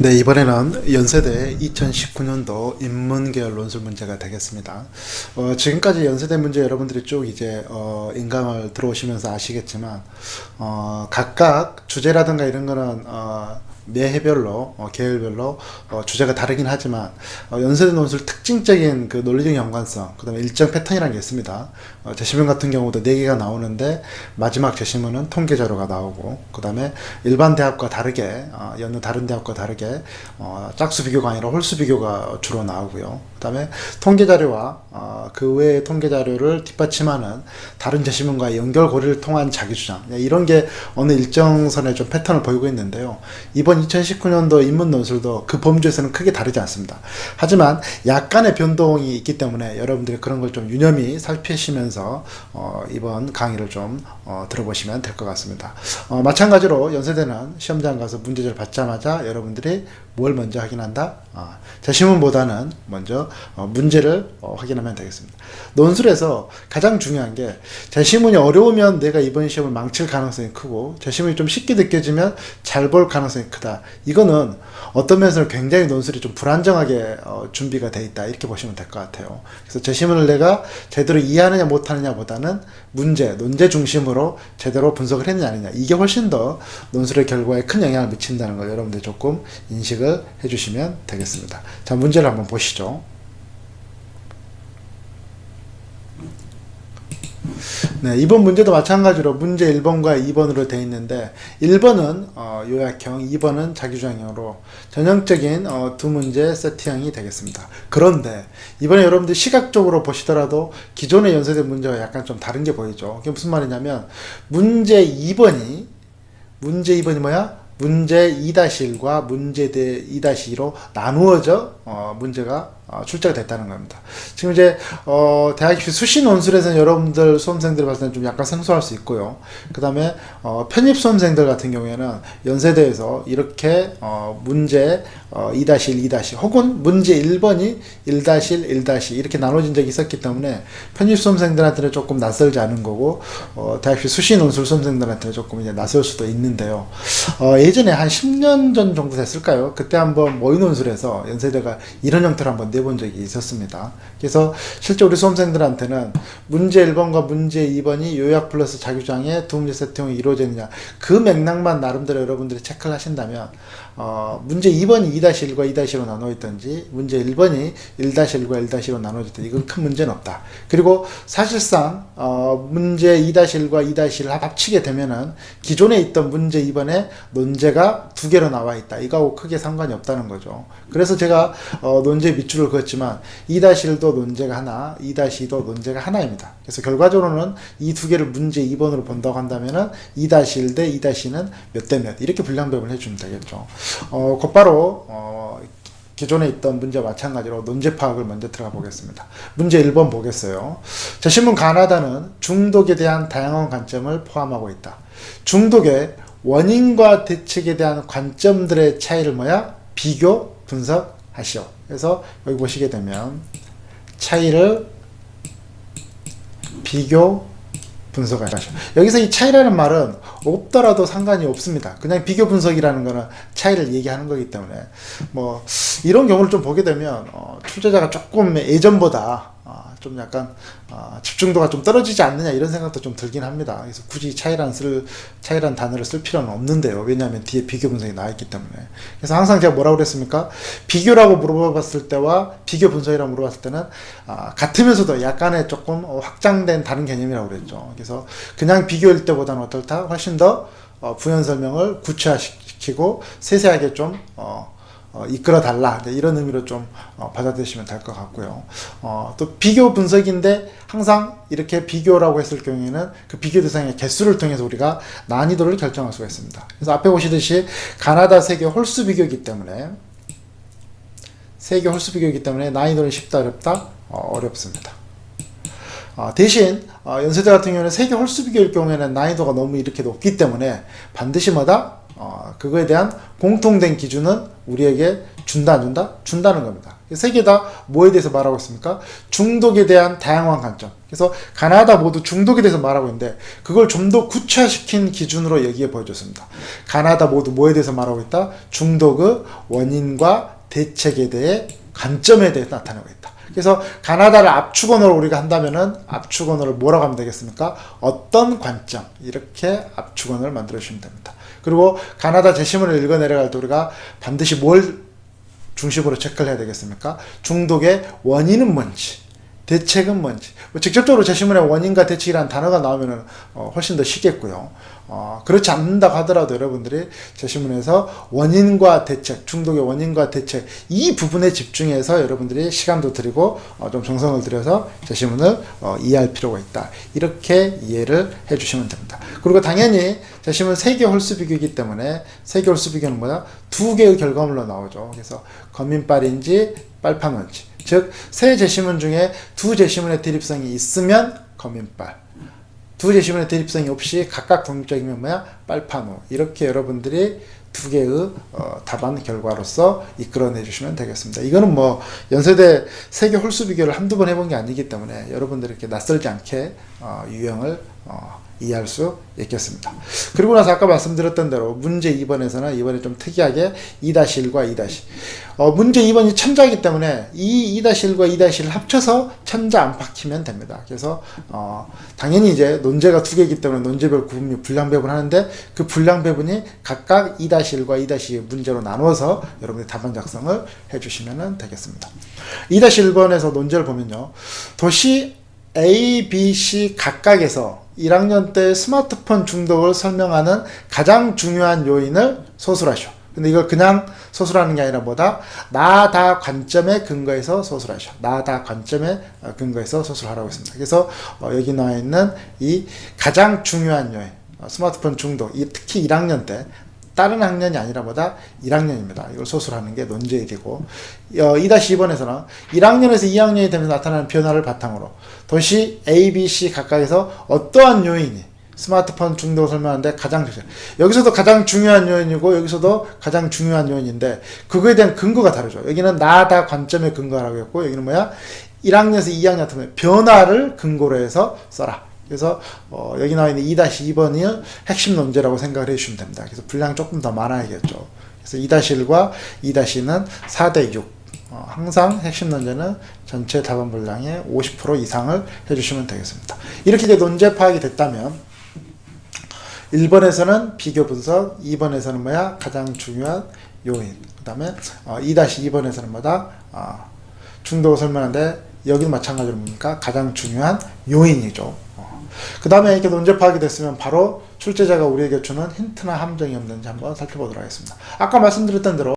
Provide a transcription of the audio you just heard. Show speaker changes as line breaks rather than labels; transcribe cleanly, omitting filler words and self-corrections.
네, 이번에는 연세대 2019년도 인문계열 논술 문제가 되겠습니다. 지금까지 연세대 문제 여러분들이 쭉 이제 인강을 들어오시면서 아시겠지만 각각 주제라든가 이런 거는 매 해별로 계열별로 주제가 다르긴 하지만 연세대 논술 특징적인 그 논리적 연관성, 그 다음에 일정 패턴이라는 게 있습니다. 제시문 같은 경우도 4개가 나오는데 마지막 제시문은 통계 자료가 나오고, 그 다음에 일반 대학과 다르게 여느 다른 대학과 다르게 짝수 비교가 아니라 홀수 비교가 주로 나오고요. 그 다음에 통계 자료와 그 외의 통계 자료를 뒷받침하는 다른 제시문과의 연결 고리를 통한 자기주장, 이런 게 어느 일정선의 좀 패턴을 보이고 있는데요. 이번 2019년도 인문 논술도 그 범주에서는 크게 다르지 않습니다. 하지만 약간의 변동이 있기 때문에 여러분들이 그런 걸 좀 유념히 살피시면서 이번 강의를 좀 들어보시면 될 것 같습니다. 마찬가지로 연세대는 시험장 가서 문제지를 받자마자 여러분들이 뭘 먼저 확인한다? 제시문보다는 먼저 문제를 확인하면 되겠습니다. 논술에서 가장 중요한 게 제시문이 어려우면 내가 이번 시험을 망칠 가능성이 크고, 제시문이 좀 쉽게 느껴지면 잘 볼 가능성이 크다. 이거는 어떤 면에서는 굉장히 논술이 좀 불안정하게 준비가 돼 있다, 이렇게 보시면 될 것 같아요. 그래서 제시문을 내가 제대로 이해하느냐 못하느냐 보다는 논제 중심으로 제대로 분석을 했느냐 아니냐, 이게 훨씬 더 논술의 결과에 큰 영향을 미친다는 걸 여러분들이 조금 인식을 해주시면 되겠습니다. 자, 문제를 한번 보시죠. 네, 이번 문제도 마찬가지로 문제 1번과 2번으로 되어 있는데, 1번은 요약형, 2번은 자기주장형으로 전형적인 두 문제 세트형이 되겠습니다. 그런데 이번에 여러분들 시각적으로 보시더라도 기존의 연세대 문제와 약간 좀 다른 게 보이죠. 그게 무슨 말이냐면, 문제 2번이 뭐야? 문제 2-1과 문제 2-2로 나누어져 문제가 출제가 됐다는 겁니다. 지금 이제 대학 수시 논술에서는 여러분들 수험생들 봤을 때는 좀 약간 생소할 수 있고요. 그 다음에 편입 수험생들 같은 경우에는 연세대에서 이렇게 문제 2-1, 2- 혹은 문제 1번이 1-1, 1- 이렇게 나눠진 적이 있었기 때문에 편입 수험생들한테는 조금 낯설지 않은 거고, 대학 수시 논술 수험생들한테는 조금 이제 낯설 수도 있는데요. 예전에 한 10년 전 정도 됐을까요? 그때 한번 모의 논술에서 연세대가 이런 형태로 한번 내본 적이 있었습니다. 그래서 실제 우리 수험생들한테는 문제 1번과 문제 2번이 요약 플러스 자기주장의 두 문제 세트형이 이루어지느냐, 그 맥락만 나름대로 여러분들이 체크를 하신다면 문제 2번이 2-1과 2-2로 나눠 있든지 문제 1번이 1-1과 1-2로 나눠져 있든지 이건 큰 문제는 없다. 그리고 사실상 문제 2-1과 2-1을 합치게 되면은 기존에 있던 문제 2번에 논제가 2개로 나와 있다, 이거하고 크게 상관이 없다는 거죠. 그래서 제가 논제 밑줄을 그었지만 2-1도 논제가 하나, 2-2도 논제가 하나입니다. 그래서 결과적으로는 이 2개를 문제 2번으로 본다고 한다면은 2-1 대 2-2는 몇 대 몇, 이렇게 분량배분을 해주면 되겠죠. 곧바로 기존에 있던 문제와 마찬가지로 논제 파악을 먼저 들어가 보겠습니다. 문제 1번 보겠어요. 제시문 가나다는 중독에 대한 다양한 관점을 포함하고 있다. 중독의 원인과 대책에 대한 관점들의 차이를 비교, 분석하시오. 그래서 여기 보시게 되면 차이를 비교, 분석하시오. 여기서 이 차이라는 말은 없더라도 상관이 없습니다. 그냥 비교 분석이라는 거는 차이를 얘기하는 거기 때문에 이런 경우를 좀 보게 되면 출제자가 조금 예전보다 좀 약간 집중도가 좀 떨어지지 않느냐, 이런 생각도 좀 들긴 합니다. 그래서 굳이 차이란 단어를 쓸 필요는 없는데요. 왜냐하면 뒤에 비교 분석이 나와 있기 때문에. 그래서 항상 제가 뭐라고 그랬습니까? 비교라고 물어봤을 때와 비교 분석이라고 물어봤을 때는 같으면서도 약간의 조금 확장된 다른 개념이라고 그랬죠. 그래서 그냥 비교일 때보다는 어떨다? 훨씬 더 부연 설명을 구체화시키고 세세하게 좀 이끌어 달라, 이런 의미로 좀 받아들이시면 될 것 같고요. 또 비교 분석인데 항상 이렇게 비교라고 했을 경우에는 그 비교 대상의 개수를 통해서 우리가 난이도를 결정할 수가 있습니다. 그래서 앞에 보시듯이 가나다 세계 홀수 비교이기 때문에 난이도는 쉽다, 어렵다? 어렵습니다. 대신 연세대 같은 경우에는 세계 홀수 비교일 경우에는 난이도가 너무 이렇게 높기 때문에 반드시 그거에 대한 공통된 기준은 우리에게 준다 안 준다? 준다는 겁니다. 세 개 다 뭐에 대해서 말하고 있습니까? 중독에 대한 다양한 관점. 그래서 가나다 다 모두 중독에 대해서 말하고 있는데 그걸 좀 더 구체화시킨 기준으로 여기에 보여줬습니다. 가나다 모두 뭐에 대해서 말하고 있다? 중독의 원인과 대책에 대해 관점에 대해 나타내고 있다. 그래서 가나다를 압축 언어로 우리가 한다면은 압축 언어를 뭐라고 하면 되겠습니까? 어떤 관점, 이렇게 압축 언어를 만들어 주시면 됩니다. 그리고 가나다 제시문을 읽어 내려갈 때 우리가 반드시 뭘 중심으로 체크를 해야 되겠습니까? 중독의 원인은 뭔지, 대책은 뭔지. 뭐 직접적으로 제시문에 원인과 대책이라는 단어가 나오면은 훨씬 더 쉽겠고요. 그렇지 않는다고 하더라도 여러분들이 제시문에서 원인과 대책, 중독의 원인과 대책, 이 부분에 집중해서 여러분들이 시간도 들이고 좀 정성을 들여서 제시문을 이해할 필요가 있다. 이렇게 이해를 해주시면 됩니다. 그리고 당연히 제시문 세개 홀수 비교이기 때문에 세개 홀수 비교는 뭐냐? 두 개의 결과물로 나오죠. 그래서 거민빨인지 빨판원지. 즉, 세 제시문 중에 두 제시문의 대립성이 있으면 거민빨, 두 제시문의 대립성이 없이 각각 독립적이면 뭐야? 빨판호. 이렇게 여러분들이 두 개의 답안 결과로서 이끌어내 주시면 되겠습니다. 이거는 뭐 연세대 세계 홀수 비교를 한두 번 해본 게 아니기 때문에 여러분들이 이렇게 낯설지 않게 유형을 이해할 수 있겠습니다. 그리고 나서 아까 말씀드렸던 대로 문제 2번에서는 이번에 좀 특이하게 2-1과 2-. 문제 2번이 천자이기 때문에 이 2-1과 2-1을 합쳐서 천자 안팎이면 됩니다. 그래서 당연히 이제 논제가 두 개이기 때문에 논제별 구분류 분량 배분 하는데 그 분량 배분이 각각 2-1과 2-2 문제로 나누어서 여러분들이 답안 작성을 해주시면 되겠습니다. 2-1번에서 논제를 보면요. 도시 A, B, C 각각에서 1학년 때 스마트폰 중독을 설명하는 가장 중요한 요인을 소술하시오. 근데 이걸 그냥 소술하는 게 아니라 뭐다? 나다 관점에 근거해서 소술하시오. 나다 관점에 근거해서 소술하라고 했습니다. 그래서 여기 나와 있는 이 가장 중요한 요인, 스마트폰 중독, 특히 1학년 때, 다른 학년이 아니라 뭐다? 1학년입니다. 이걸 소술하는 게 논제일이고 2-2번에서는 1학년에서 2학년이 되면서 나타나는 변화를 바탕으로 도시 A, B, C 각각에서 어떠한 요인이 스마트폰 중독을 설명하는데 가장 중요한, 여기서도 가장 중요한 요인이고 여기서도 가장 중요한 요인인데 그거에 대한 근거가 다르죠. 여기는 나다 관점에 근거하라고 했고 여기는 뭐야? 1학년에서 2학년 같은 변화를 근거로 해서 써라. 그래서 여기 나와 있는 2-2번이 핵심 논제라고 생각을 해주시면 됩니다. 그래서 분량이 조금 더 많아야겠죠. 그래서 2-1과 2-2는 4-6. 항상 핵심 논제는 전체 답안 분량의 50% 이상을 해주시면 되겠습니다. 이렇게 이제 논제 파악이 됐다면 1번에서는 비교 분석, 2번에서는 뭐야? 가장 중요한 요인. 그 다음에 2-2번에서는 뭐다? 중독을 설명하는데 여기는 마찬가지로 뭡니까? 가장 중요한 요인이죠. 그 다음에 이렇게 논제 파악이 됐으면 바로 출제자가 우리에게 주는 힌트나 함정이 없는지 한번 살펴보도록 하겠습니다. 아까 말씀드렸던 대로